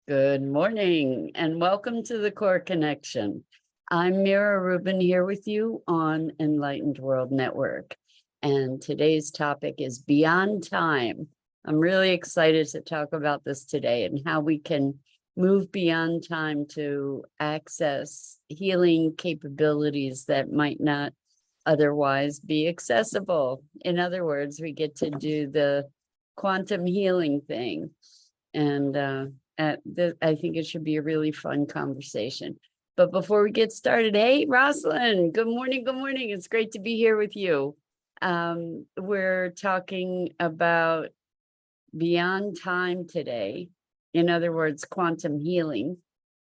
Good morning and welcome to the Core Connection. I'm Mira Rubin here with you on Enlightened World Network. And today's topic is Beyond Time. I'm really excited to talk about this today and how we can move beyond time to access healing capabilities that might not otherwise be accessible. In other words, we get to do the quantum healing thing. And I think it should be a really fun conversation. But before we get started, hey, Rosalind, good morning. Good morning. It's great to be here with you. We're talking about beyond time today. In other words, quantum healing.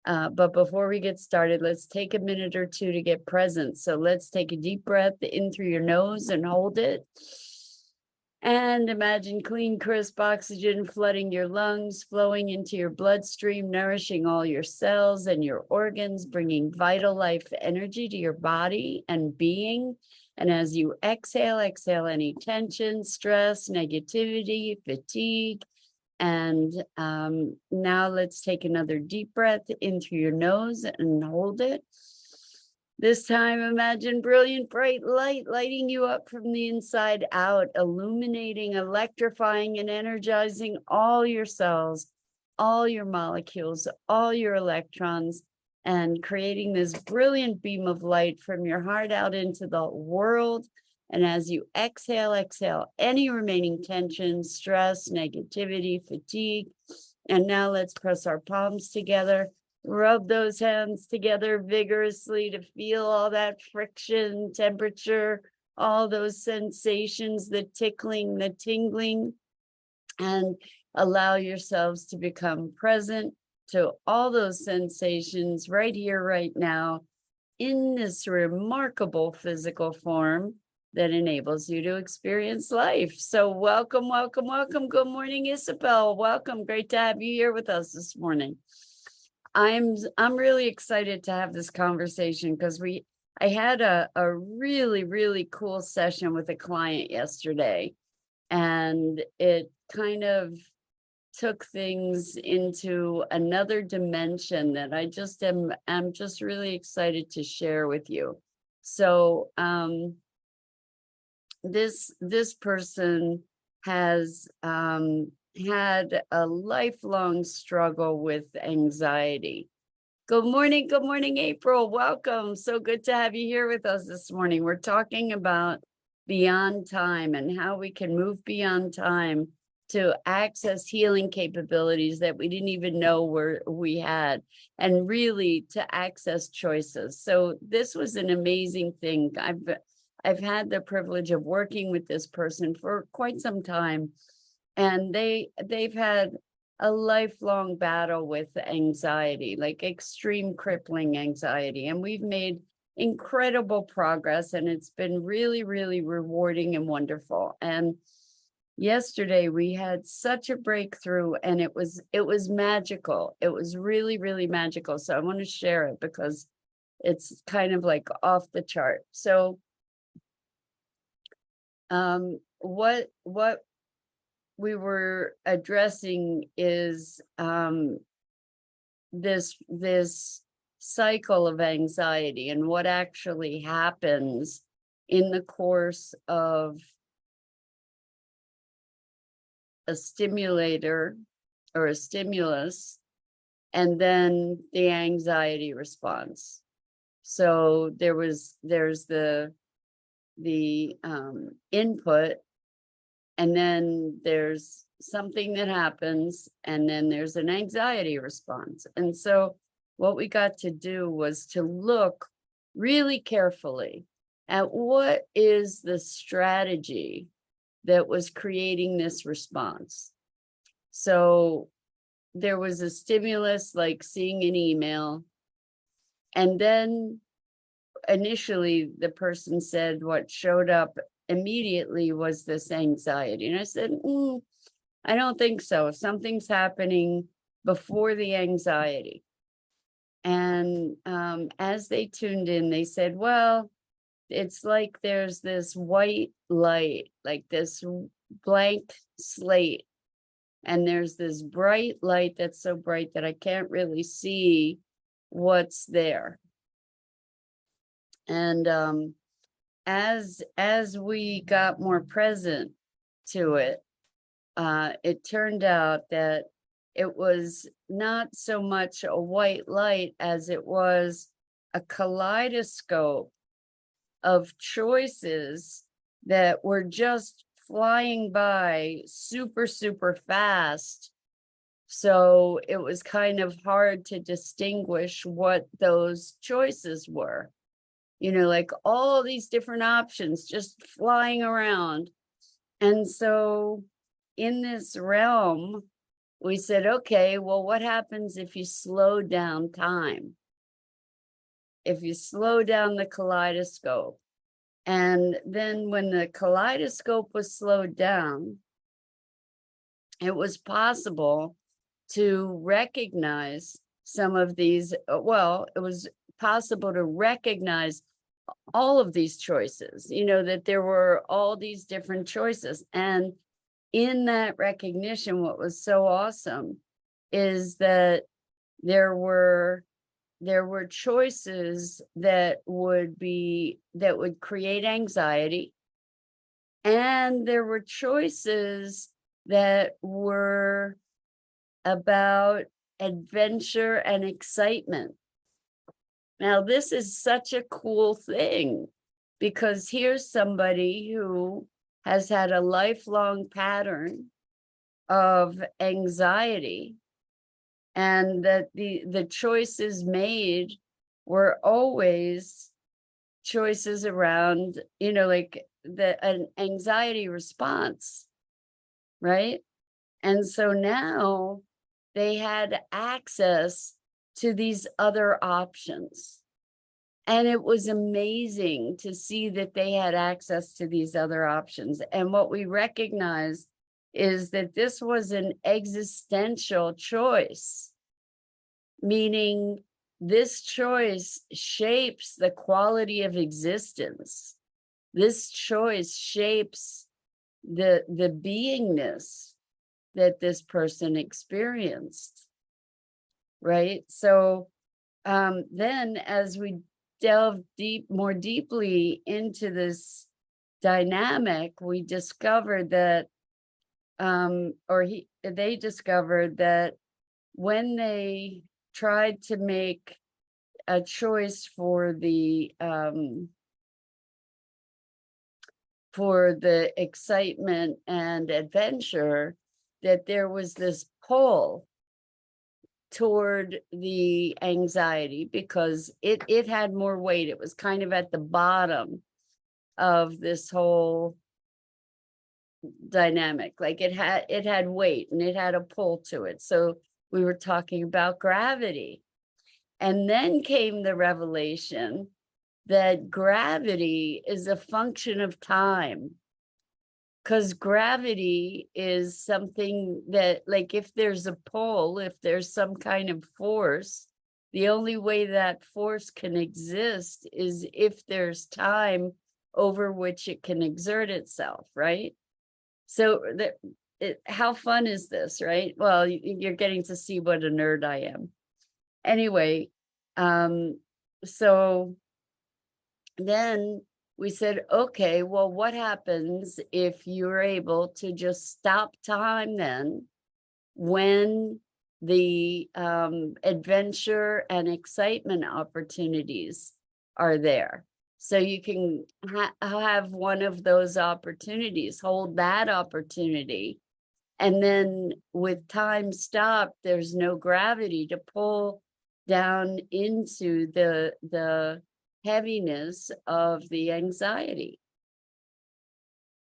But before we get started, let's take a minute or two to get present. So let's take a deep breath in through your nose and hold it. And imagine clean, crisp oxygen flooding your lungs, flowing into your bloodstream, nourishing all your cells and your organs, bringing vital life energy to your body and being. And as you exhale any tension, stress, negativity, fatigue. And now let's take another deep breath in through your nose and hold it. This time, imagine brilliant, bright light lighting you up from the inside out, illuminating, electrifying, and energizing all your cells, all your molecules, all your electrons, and creating this brilliant beam of light from your heart out into the world. And as you exhale any remaining tension, stress, negativity, fatigue. And now let's press our palms together. Rub those hands together vigorously to feel all that friction, temperature, all those sensations, the tickling, the tingling, and allow yourselves to become present to all those sensations right here, right now, in this remarkable physical form that enables you to experience life. So welcome, welcome, welcome. Good morning, Isabel. Welcome. Great to have you here with us this morning. I'm really excited to have this conversation because I had a really cool session with a client yesterday, and it kind of took things into another dimension that I'm just really excited to share with you. So this person has had a lifelong struggle with anxiety. Good morning, April. Welcome. So good to have you here with us this morning. We're talking about beyond time and how we can move beyond time to access healing capabilities that we didn't even know we had, and really to access choices. So this was an amazing thing. I've had the privilege of working with this person for quite some time. And they've had a lifelong battle with anxiety, like extreme crippling anxiety. And we've made incredible progress, and it's been really rewarding and wonderful. And yesterday we had such a breakthrough, and it was magical. It was really magical. So I want to share it because it's kind of like off the chart. So what we were addressing is this cycle of anxiety and what actually happens in the course of a stimulator or a stimulus, and then the anxiety response. So there's the input, and then there's something that happens, and then there's an anxiety response. And so what we got to do was to look really carefully at what is the strategy that was creating this response. So there was a stimulus like seeing an email, and then initially the person said what showed up immediately was this anxiety. And I said, I don't think so. Something's happening before the anxiety. And as they tuned in, they said, well, it's like there's this white light, like this blank slate. and there's this bright light that's so bright that I can't really see what's there. And as we got more present to it, it turned out that it was not so much a white light as it was a kaleidoscope of choices that were just flying by super, super fast. So it was kind of hard to distinguish what those choices were. You know, like all these different options just flying around. And so in this realm, we said, okay, well, what happens if you slow down time? If you slow down the kaleidoscope? And then when the kaleidoscope was slowed down, it was possible to recognize some of these, well, it was possible to recognize all of these choices, you know, that there were all these different choices. And in that recognition, what was so awesome is that there were choices that would create anxiety, and there were choices that were about adventure and excitement. Now, this is such a cool thing, because here's somebody who has had a lifelong pattern of anxiety, and that the choices made were always choices around, you know, like an anxiety response, right? And so now they had access to these other options. And it was amazing to see that they had access to these other options. And what we recognize is that this was an existential choice, meaning this choice shapes the quality of existence. This choice shapes the beingness that this person experienced, right? So then as we delve more deeply into this dynamic, we discovered that, they discovered that when they tried to make a choice for the excitement and adventure, that there was this pull toward the anxiety, because it had more weight. It was kind of at the bottom of this whole dynamic. Like it had weight and it had a pull to it. So we were talking about gravity. And then came the revelation that gravity is a function of time. Because gravity is something that, like, if there's a pull, if there's some kind of force, the only way that force can exist is if there's time over which it can exert itself, right? So how fun is this, right? Well, you're getting to see what a nerd I am. Anyway, so then we said, okay, well, what happens if you're able to just stop time then when the adventure and excitement opportunities are there? So you can have one of those opportunities, hold that opportunity. And then with time stopped, there's no gravity to pull down into the heaviness of the anxiety.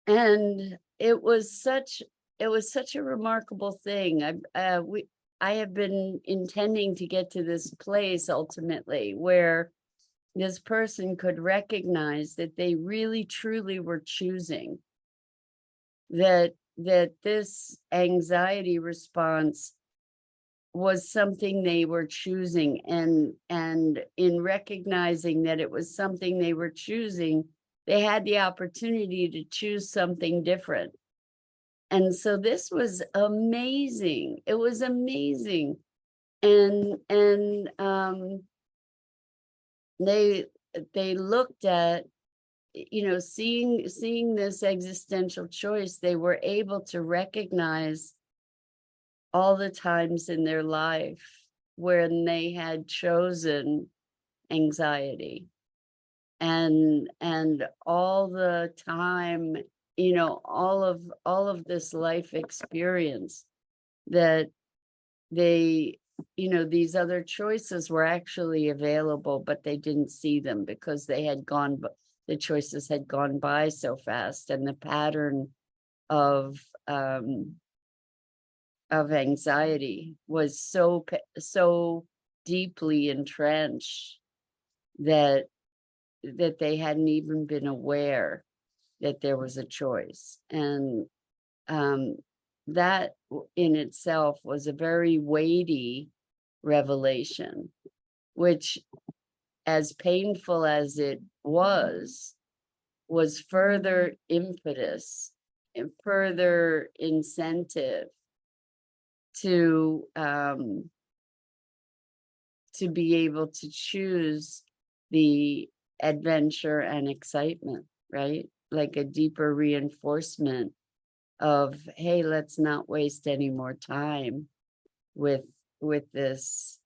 And it was such a remarkable thing. I have been intending to get to this place ultimately where this person could recognize that they really truly were choosing, that this anxiety response was something they were choosing, and in recognizing that it was something they were choosing, they had the opportunity to choose something different. And so this was amazing. It was amazing. And they looked at, seeing this existential choice, they were able to recognize all the times in their life when they had chosen anxiety, and all the time, all of this life experience, that they, these other choices were actually available, but they didn't see them because the choices had gone by so fast, and the pattern of anxiety was so deeply entrenched that they hadn't even been aware that there was a choice. And that in itself was a very weighty revelation, which, as painful as it was further impetus and further incentive to be able to choose the adventure and excitement, right? Like a deeper reinforcement of, hey, let's not waste any more time with this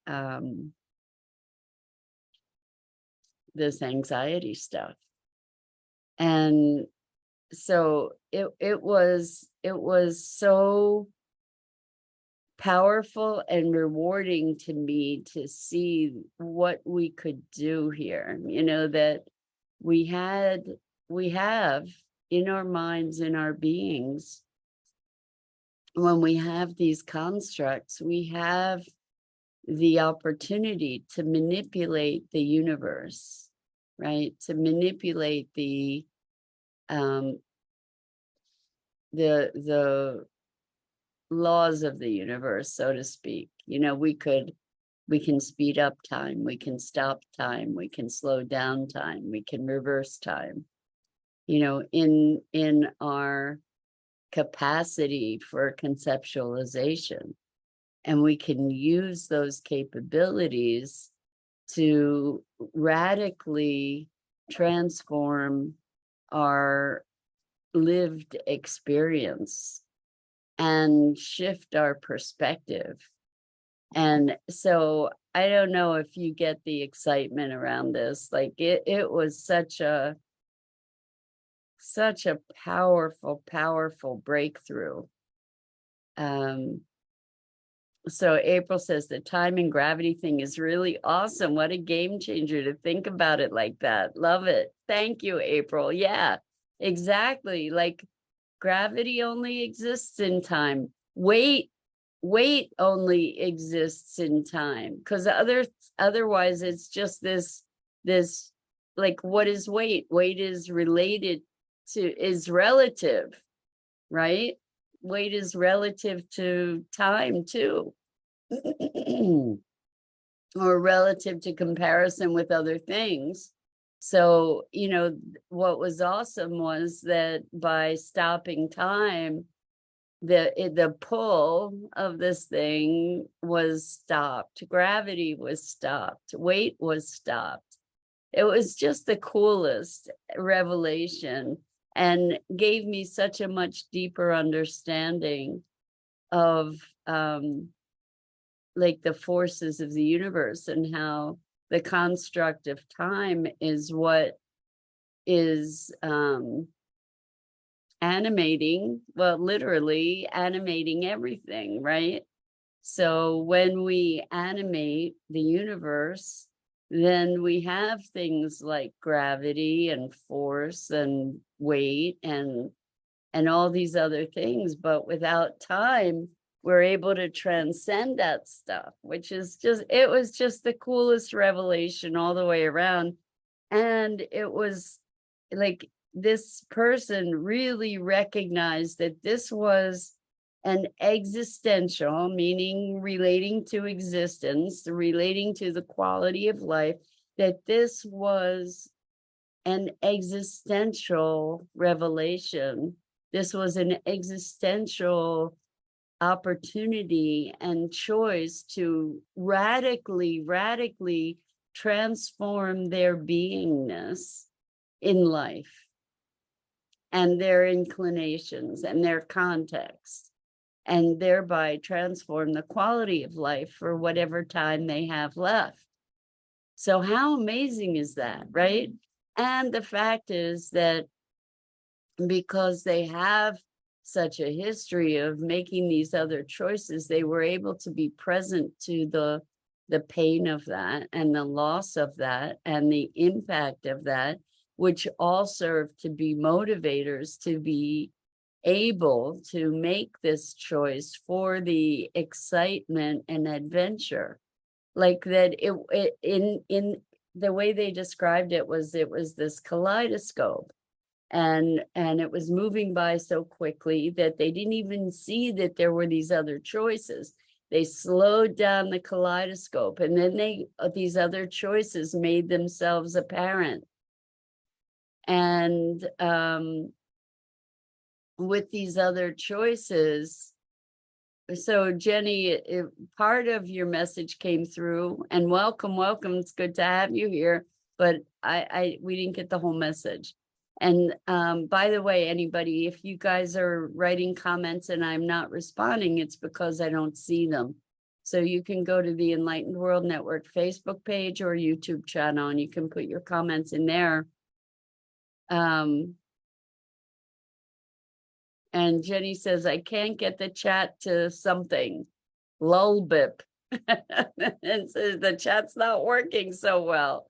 this anxiety stuff. And so it was so powerful and rewarding to me to see what we could do here, that we have in our minds, in our beings, when we have these constructs, we have the opportunity to manipulate the universe, right? To manipulate the laws of the universe, so to speak. We can speed up time, we can stop time, we can slow down time, we can reverse time, in our capacity for conceptualization. And we can use those capabilities to radically transform our lived experience and shift our perspective. And so I don't know if you get the excitement around this. Like it was such a powerful breakthrough. So April says the time and gravity thing is really awesome. What a game changer to think about it like that. Love it. Thank you, April. Yeah, exactly. Like gravity only exists in time. Weight only exists in time, because otherwise it's just this like, what is weight? Weight is relative, right? Weight is relative to time too, or relative to comparison with other things. So, what was awesome was that by stopping time, the pull of this thing was stopped. Gravity was stopped. Weight was stopped. It was just the coolest revelation, and gave me such a much deeper understanding of like the forces of the universe, and how the construct of time is what is animating, well, literally animating everything, right? So when we animate the universe, then we have things like gravity and force and weight and all these other things. But without time, we're able to transcend that stuff, which is it was just the coolest revelation all the way around. And it was like, this person really recognized that this was an existential, meaning relating to existence, relating to the quality of life, that this was an existential revelation This was an existential opportunity and choice to radically transform their beingness in life and their inclinations and their context, and thereby transform the quality of life for whatever time they have left. So how amazing is that, right? And the fact is that because they have such a history of making these other choices, they were able to be present to the pain of that and the loss of that and the impact of that, which all serve to be motivators to be able to make this choice for the excitement and adventure. Like that in the way they described it was this kaleidoscope, and it was moving by so quickly that they didn't even see that there were these other choices. They slowed down the kaleidoscope, and then these other choices made themselves apparent. And with these other choices, so Jenny, part of your message came through, and welcome. It's good to have you here, but we didn't get the whole message. And by the way, anybody, if you guys are writing comments and I'm not responding, it's because I don't see them. So you can go to the Enlightened World Network Facebook page or YouTube channel, and you can put your comments in there. And Jenny says, I can't get the chat to something. Lulbip. And says the chat's not working so well.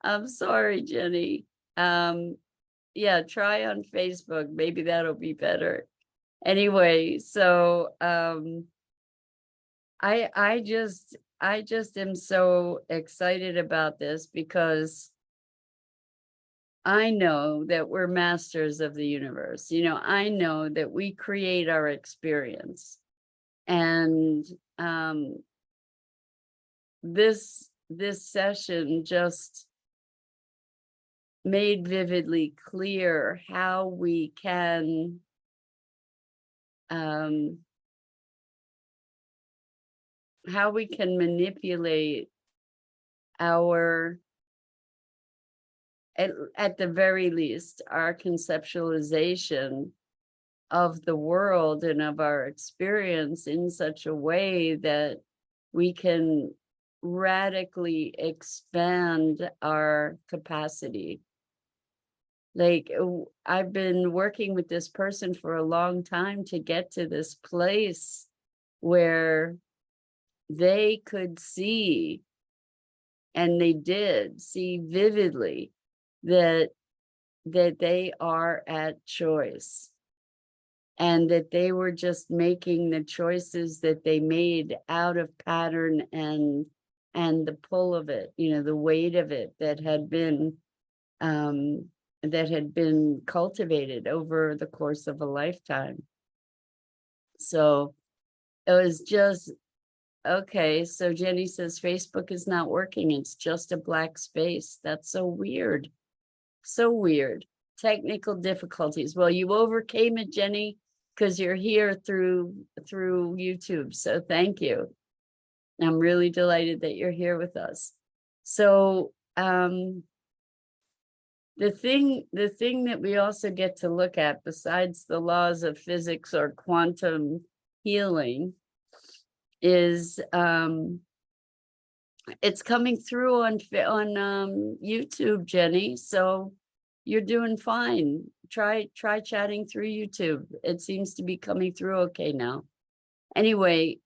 I'm sorry, Jenny. Yeah, try on Facebook. Maybe that'll be better. Anyway, so I just am so excited about this because I know that we're masters of the universe. You know, I know that we create our experience. And this session just made vividly clear how we can manipulate our, at the very least, our conceptualization of the world and of our experience in such a way that we can radically expand our capacity. Like, I've been working with this person for a long time to get to this place where they could see, and they did see vividly, that they are at choice, and that they were just making the choices that they made out of pattern and the pull of it, you know, the weight of it that had been cultivated over the course of a lifetime. So it was just, okay, so Jenny says Facebook is not working. It's just a black space. That's so weird. So weird. Technical difficulties. Well, you overcame it, Jenny, because you're here through YouTube. So thank you. I'm really delighted that you're here with us. So the thing that we also get to look at, besides the laws of physics or quantum healing, is it's coming through on YouTube, Jenny. So you're doing fine. Try chatting through YouTube. It seems to be coming through okay now. Anyway,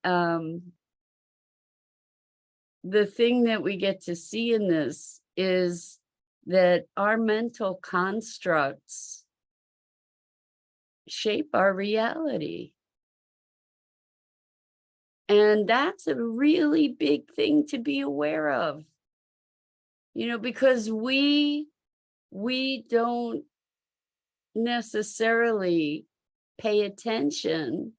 the thing that we get to see in this is that our mental constructs shape our reality. And that's a really big thing to be aware of, you know, because we don't necessarily pay attention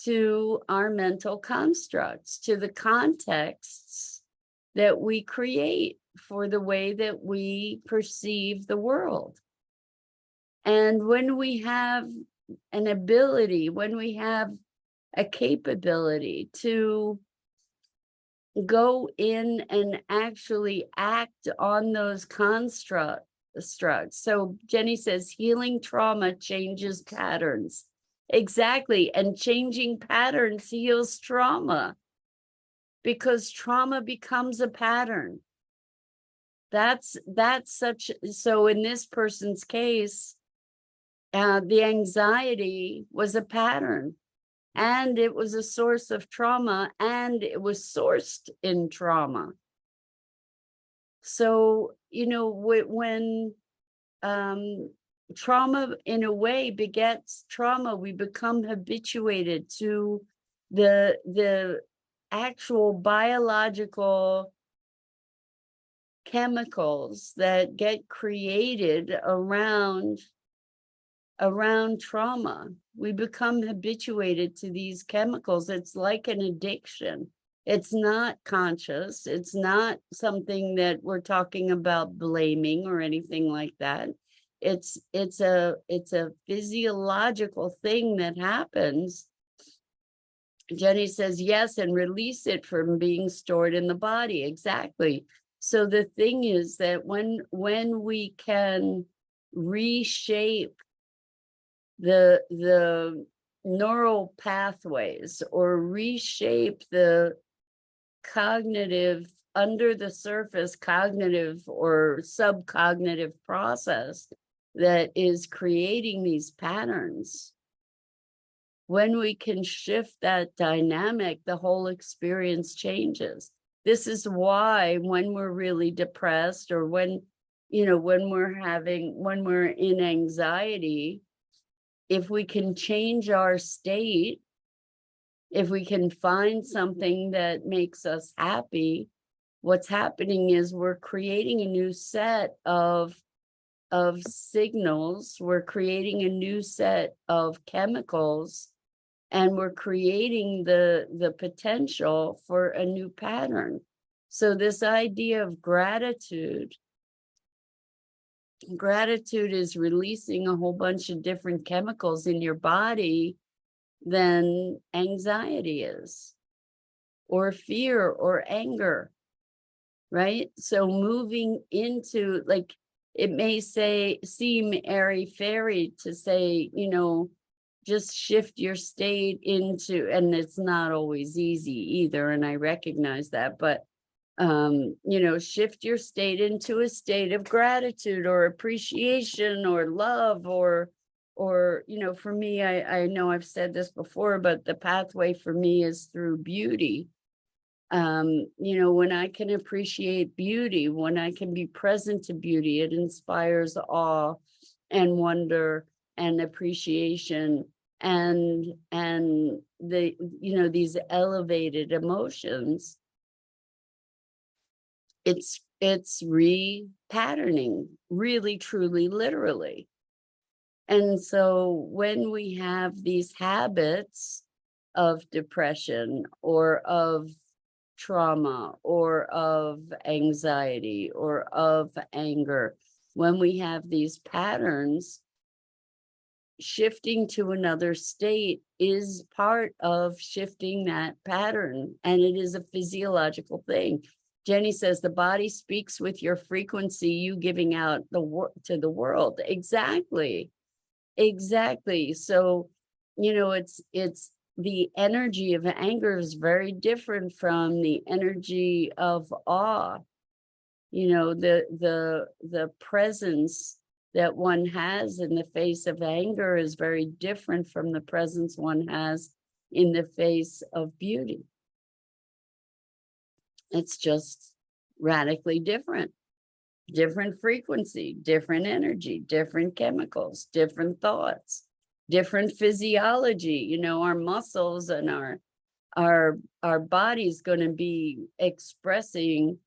to our mental constructs, to the contexts that we create for the way that we perceive the world. And when we have an ability, when we have a capability to go in and actually act on those constructs. So Jenny says healing trauma changes patterns. Exactly. And changing patterns heals trauma, because trauma becomes a pattern. That's such, so in this person's case, the anxiety was a pattern, and it was a source of trauma, and it was sourced in trauma. So, when trauma in a way begets trauma, we become habituated to the actual biological chemicals that get created around trauma. We become habituated to these chemicals. It's like an addiction. It's not conscious. It's not something that we're talking about blaming or anything like that. It's a physiological thing that happens. Jenny says yes, and release it from being stored in the body. Exactly. So the thing is that when we can reshape the neural pathways, or reshape the cognitive, under the surface cognitive or subcognitive process that is creating these patterns, when we can shift that dynamic, the whole experience changes. This is why when we're really depressed, or when we're in anxiety, if we can change our state, if we can find something that makes us happy, what's happening is we're creating a new set of signals, we're creating a new set of chemicals, and we're creating the potential for a new pattern. So this idea of gratitude is releasing a whole bunch of different chemicals in your body than anxiety is, or fear, or anger, right? So moving into, like, it may seem airy-fairy to say, just shift your state into, and it's not always easy either, and I recognize that, but shift your state into a state of gratitude, or appreciation, or love, or for me, I know I've said this before, but the pathway for me is through beauty. When I can appreciate beauty, when I can be present to beauty, it inspires awe and wonder and appreciation, and the these elevated emotions. It's repatterning, really, truly, literally. And so when we have these habits of depression, or of trauma, or of anxiety, or of anger, when we have these patterns, shifting to another state is part of shifting that pattern, and it is a physiological thing. Jenny says the body speaks with your frequency, you giving out to the world. Exactly. So, it's the energy of anger is very different from the energy of awe. The presence that one has in the face of anger is very different from the presence one has in the face of beauty. It's just radically different frequency, different energy, different chemicals, different thoughts, different physiology. Our muscles and our body's going to be expressing,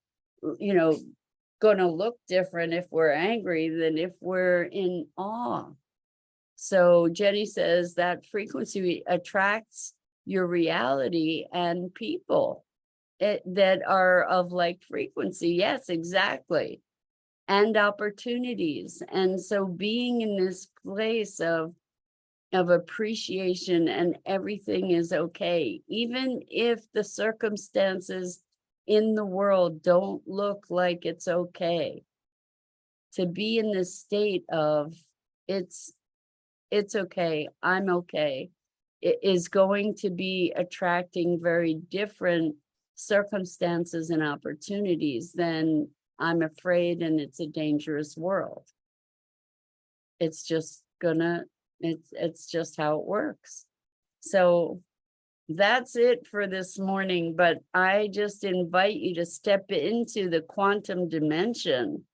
going to look different if we're angry than if we're in awe. So Jenny says that frequency attracts your reality and people that are of like frequency. Yes, exactly. And opportunities. And so being in this place of of appreciation, and everything is okay, even if the circumstances in the world don't look like it's okay. To be in this state of it's okay, I'm okay, it is going to be attracting very different circumstances and opportunities than I'm afraid and it's a dangerous world. It's just gonna, it's just how it works. So that's it for this morning, but I just invite you to step into the quantum dimension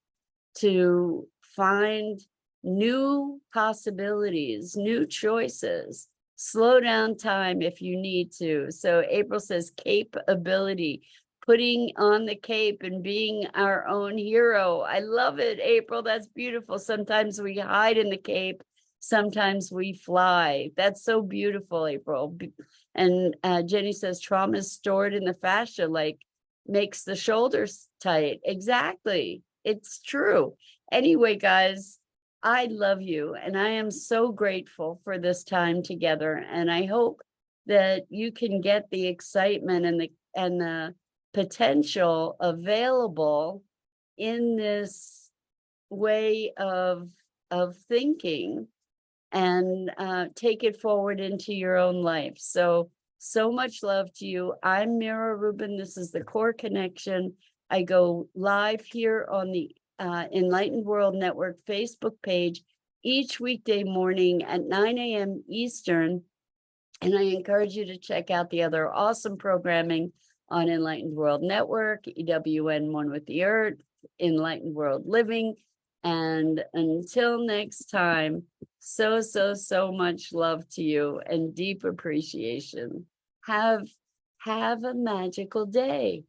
to find new possibilities, new choices. Slow down time if you need to. So April says capability, putting on the cape and being our own hero. I love it, April. That's beautiful. Sometimes we hide in the cape, sometimes we fly. That's so beautiful, April. And Jenny says trauma is stored in the fascia, like makes the shoulders tight. Exactly. It's true. Anyway, guys, I love you and I am so grateful for this time together. And I hope that you can get the excitement and the potential available in this way of thinking and take it forward into your own life. So much love to you. I'm Mira Rubin. This is the Core Connection. I go live here on the Enlightened World Network Facebook page each weekday morning at 9 a.m. Eastern. And I encourage you to check out the other awesome programming on Enlightened World Network, EWN One with the Earth, Enlightened World Living. And until next time, so much love to you and deep appreciation. Have a magical day.